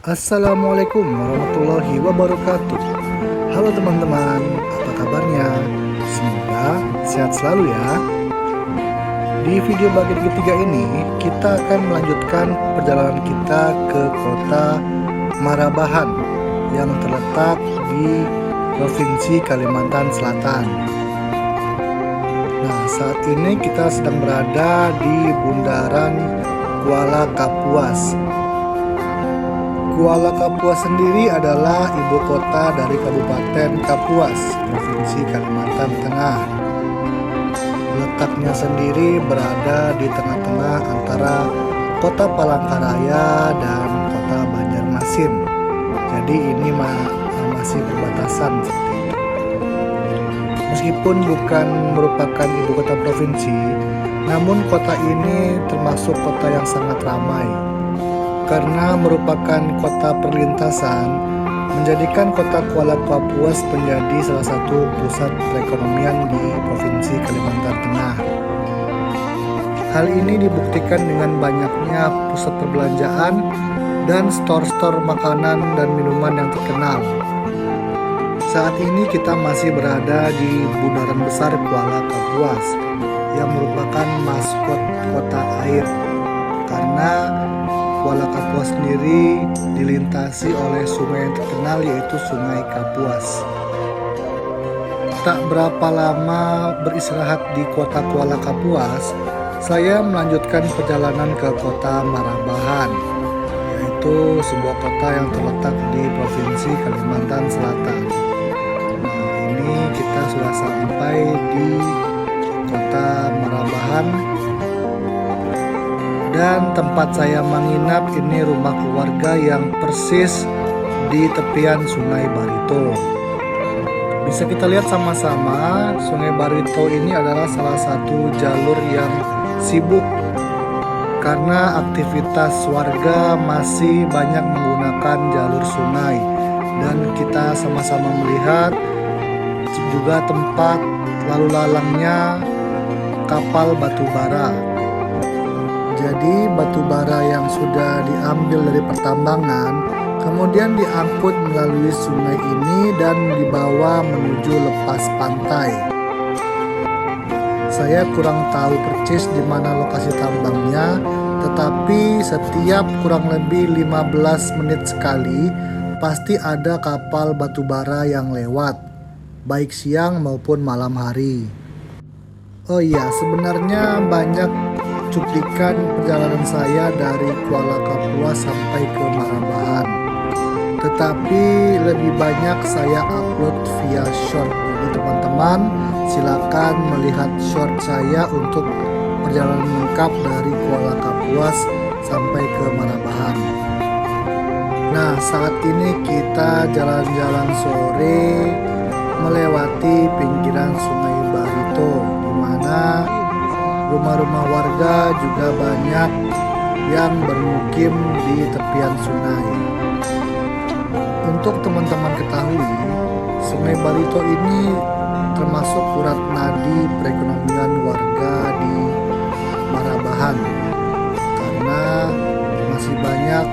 Assalamualaikum warahmatullahi wabarakatuh. Halo teman-teman, apa kabarnya? Semoga sehat selalu ya. Di video bagian ketiga ini, kita akan melanjutkan perjalanan kita ke kota Marabahan yang terletak di Provinsi Kalimantan Selatan. Nah, saat ini kita sedang berada di bundaran Kuala Kapuas. Kuala Kapuas sendiri adalah ibu kota dari Kabupaten Kapuas, Provinsi Kalimantan Tengah. Letaknya sendiri berada di tengah-tengah antara kota Palangkaraya dan kota Banjarmasin. Jadi ini masih berbatasan seperti itu. Meskipun bukan merupakan ibu kota provinsi, namun kota ini termasuk kota yang sangat ramai. Karena merupakan kota perlintasan, menjadikan kota Kuala Kapuas menjadi salah satu pusat perekonomian di Provinsi Kalimantan Tengah. Hal ini dibuktikan dengan banyaknya pusat perbelanjaan dan store-store makanan dan minuman yang terkenal. Saat ini kita masih berada di bundaran besar Kuala Kapuas yang merupakan maskot kota air, karena Kuala Kapuas sendiri dilintasi oleh sungai yang terkenal, yaitu Sungai Kapuas. Tak berapa lama beristirahat di kota Kuala Kapuas, saya melanjutkan perjalanan ke kota Marabahan, yaitu sebuah kota yang terletak di Provinsi Kalimantan Selatan. Nah, ini kita sudah sampai di kota Marabahan. Dan tempat saya menginap ini rumah keluarga yang persis di tepian Sungai Barito. Bisa kita lihat sama-sama, Sungai Barito ini adalah salah satu jalur yang sibuk karena aktivitas warga masih banyak menggunakan jalur sungai. Dan kita sama-sama melihat juga tempat lalu lalangnya kapal batubara. Jadi batu bara yang sudah diambil dari pertambangan kemudian diangkut melalui sungai ini dan dibawa menuju lepas pantai. Saya kurang tahu persis di mana lokasi tambangnya, tetapi setiap kurang lebih 15 menit sekali pasti ada kapal batu bara yang lewat, baik siang maupun malam hari. Oh iya, sebenarnya banyak cuplikan perjalanan saya dari Kuala Kapuas sampai ke Marabahan, tetapi lebih banyak saya upload via short. Jadi teman-teman silakan melihat short saya untuk perjalanan lengkap dari Kuala Kapuas sampai ke Marabahan. Nah, saat ini kita jalan-jalan sore melewati pinggiran Sungai Barito, di mana rumah-rumah warga juga banyak yang bermukim di tepian sungai. Untuk teman-teman ketahui, Sungai Barito ini termasuk urat nadi perekonomian warga di Marabahan, karena masih banyak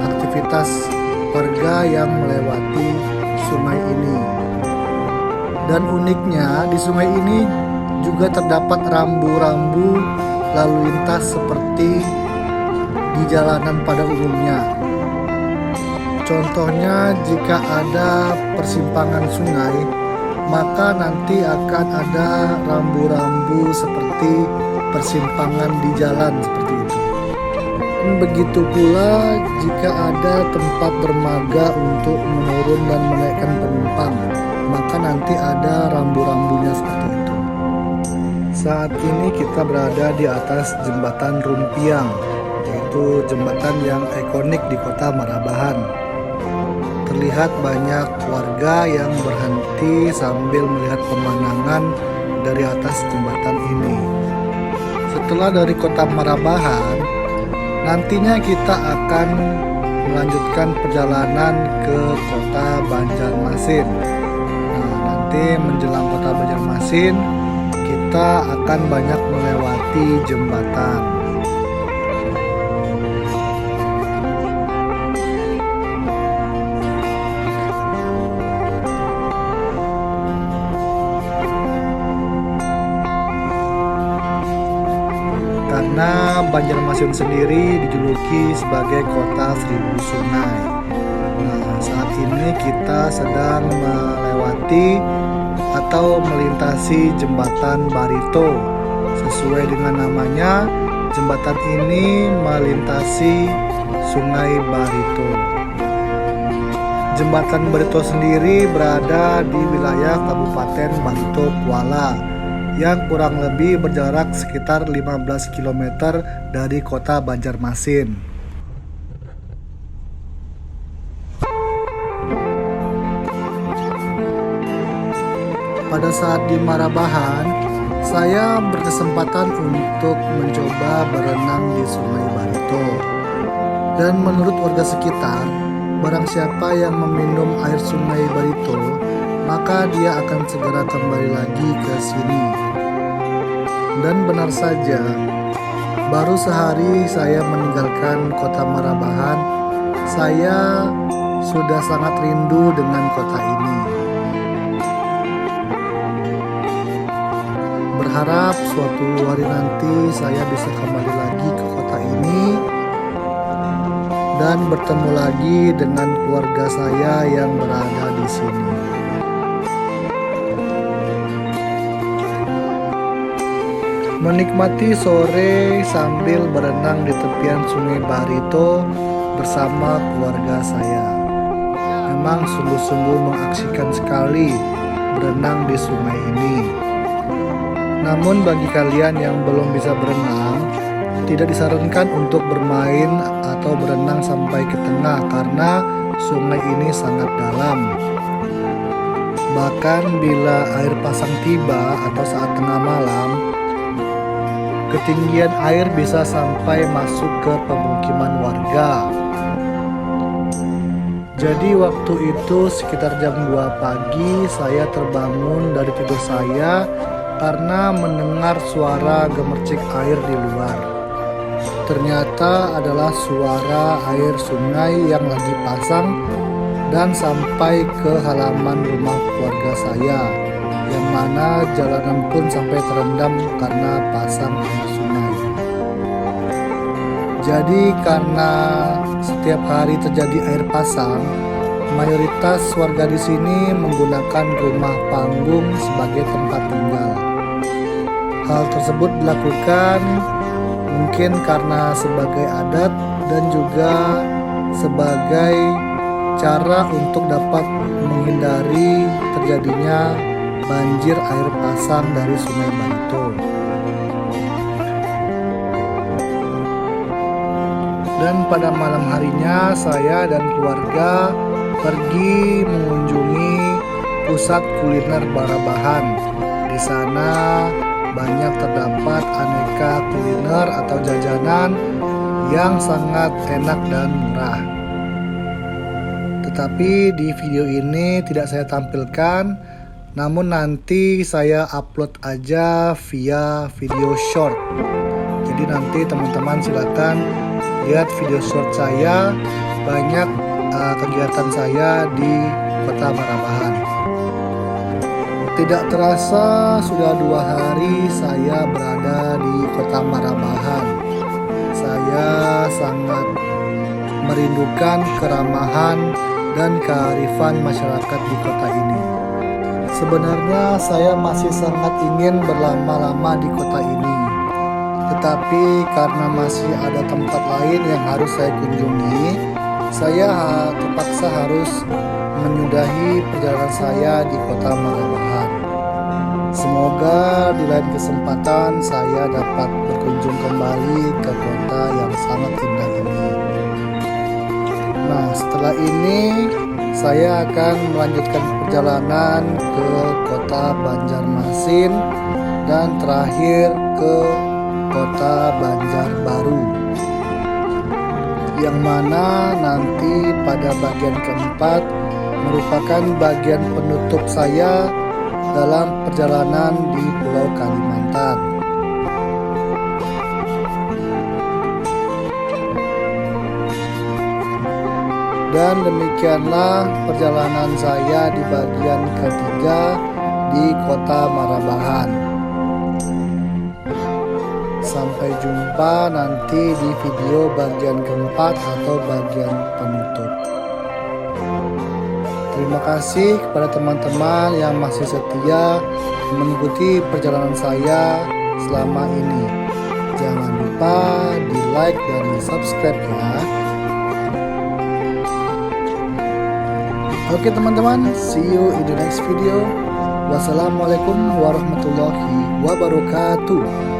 aktivitas warga yang melewati sungai ini. Dan uniknya di sungai ini juga terdapat rambu-rambu lalu lintas seperti di jalanan pada umumnya. Contohnya, jika ada persimpangan sungai, maka nanti akan ada rambu-rambu seperti persimpangan di jalan seperti itu. Dan begitu pula jika ada tempat dermaga untuk menurun dan menaikkan penumpang, maka nanti ada rambu-rambunya seperti itu. Saat ini kita berada di atas jembatan Rumpiang, yaitu jembatan yang ikonik di kota Marabahan. Terlihat banyak warga yang berhenti sambil melihat pemandangan dari atas jembatan ini. Setelah dari kota Marabahan, nantinya kita akan melanjutkan perjalanan ke kota Banjarmasin. Nah, nanti menjelang kota Banjarmasin, kita akan banyak melewati jembatan. Banjarmasin sendiri dijuluki sebagai kota 1000 sungai. Nah, saat ini kita sedang melewati atau melintasi jembatan Barito. Sesuai dengan namanya, jembatan ini melintasi Sungai Barito. Jembatan Barito sendiri berada di wilayah Kabupaten Barito Kuala yang kurang lebih berjarak sekitar 15 km dari kota Banjarmasin. Pada saat di Marabahan, saya berkesempatan untuk mencoba berenang di Sungai Barito. Dan menurut warga sekitar, barang siapa yang meminum air Sungai Barito, maka dia akan segera kembali lagi ke sini. Dan benar saja, baru sehari saya meninggalkan kota Marabahan, saya sudah sangat rindu dengan kota ini. Berharap suatu hari nanti saya bisa kembali lagi ke kota ini dan bertemu lagi dengan keluarga saya yang berada di sini. Menikmati sore sambil berenang di tepian Sungai Barito bersama keluarga saya. Memang sungguh-sungguh mengaksikan sekali berenang di sungai ini. Namun bagi kalian yang belum bisa berenang, tidak disarankan untuk bermain atau berenang sampai ke tengah karena sungai ini sangat dalam. Bahkan bila air pasang tiba atau saat tengah malam, ketinggian air bisa sampai masuk ke pemukiman warga. Jadi waktu itu sekitar jam 2 pagi saya terbangun dari tidur saya karena mendengar suara gemercik air di luar. Ternyata adalah suara air sungai yang lagi pasang dan sampai ke halaman rumah keluarga saya, yang mana jalanan pun sampai terendam karena pasang air sungai. Jadi karena setiap hari terjadi air pasang, mayoritas warga di sini menggunakan rumah panggung sebagai tempat tinggal. Hal tersebut dilakukan mungkin karena sebagai adat dan juga sebagai cara untuk dapat menghindari terjadinya banjir air pasang dari Sungai Barito. Dan pada malam harinya saya dan keluarga pergi mengunjungi pusat kuliner Marabahan. Di sana banyak terdapat aneka kuliner atau jajanan yang sangat enak dan murah. Tetapi di video ini tidak saya tampilkan, namun nanti saya upload aja via video short. Jadi nanti teman-teman silakan lihat video short saya, banyak kegiatan saya di kota Marabahan. Tidak terasa sudah 2 hari saya berada di kota Marabahan. Saya sangat merindukan keramahan dan kearifan masyarakat di kota ini. Sebenarnya saya masih sangat ingin berlama-lama di kota ini, tetapi karena masih ada tempat lain yang harus saya kunjungi, saya terpaksa harus menyudahi perjalanan saya di kota Marabahan. Semoga di lain kesempatan saya dapat berkunjung kembali ke kota yang sangat indah ini. Nah, setelah ini saya akan melanjutkan perjalanan ke kota Banjarmasin dan terakhir ke kota Banjarbaru, yang mana nanti pada bagian keempat merupakan bagian penutup saya dalam perjalanan di Pulau Kalimantan. Dan demikianlah perjalanan saya di bagian ketiga di kota Marabahan. Sampai jumpa nanti di video bagian keempat atau bagian penutup. Terima kasih kepada teman-teman yang masih setia mengikuti perjalanan saya selama ini. Jangan lupa di like dan di subscribe ya. Oke teman-teman, see you in the next video. Wassalamualaikum warahmatullahi wabarakatuh.